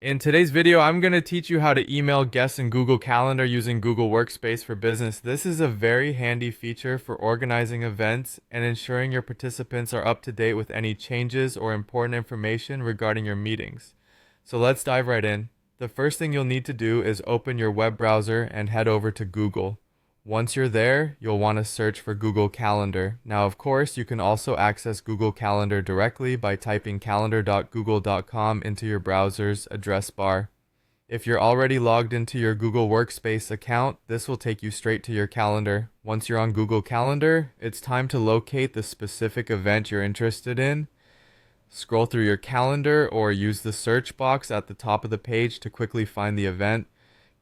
In today's video, I'm going to teach you how to email guests in Google Calendar using Google Workspace for Business. This is a very handy feature for organizing events and ensuring your participants are up to date with any changes or important information regarding your meetings. So let's dive right in. The first thing you'll need to do is open your web browser and head over to Google. Once you're there, you'll want to search for Google Calendar. Now, of course, you can also access Google Calendar directly by typing calendar.google.com into your browser's address bar. If you're already logged into your Google Workspace account, this will take you straight to your calendar. Once you're on Google Calendar, it's time to locate the specific event you're interested in. Scroll through your calendar or use the search box at the top of the page to quickly find the event.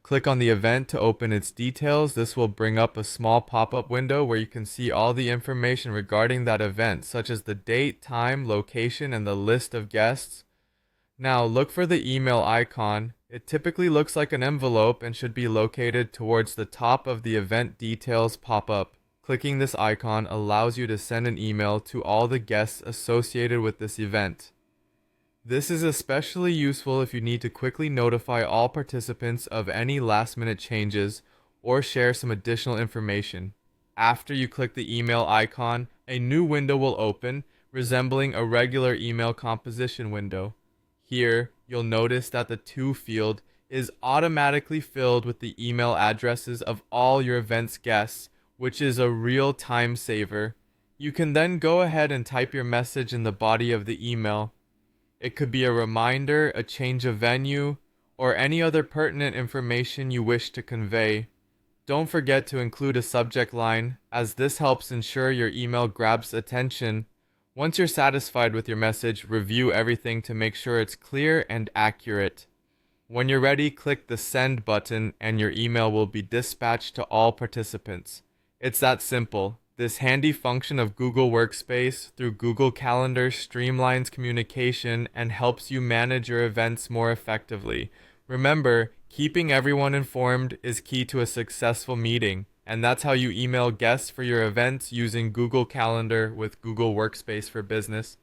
Click on the event to open its details. This will bring up a small pop-up window where you can see all the information regarding that event, such as the date, time, location, and the list of guests. Now look for the email icon. It typically looks like an envelope and should be located towards the top of the event details pop-up. Clicking this icon allows you to send an email to all the guests associated with this event. This is especially useful if you need to quickly notify all participants of any last-minute changes or share some additional information. After you click the email icon, a new window will open, resembling a regular email composition window. Here, you'll notice that the To field is automatically filled with the email addresses of all your event's guests, which is a real time saver. You can then go ahead and type your message in the body of the email. It could be a reminder, a change of venue, or any other pertinent information you wish to convey. Don't forget to include a subject line, as this helps ensure your email grabs attention. Once you're satisfied with your message, review everything to make sure it's clear and accurate. When you're ready, click the Send button and your email will be dispatched to all participants. It's that simple. This handy function of Google Workspace through Google Calendar streamlines communication and helps you manage your events more effectively. Remember, keeping everyone informed is key to a successful meeting, and that's how you email guests for your events using Google Calendar with Google Workspace for Business.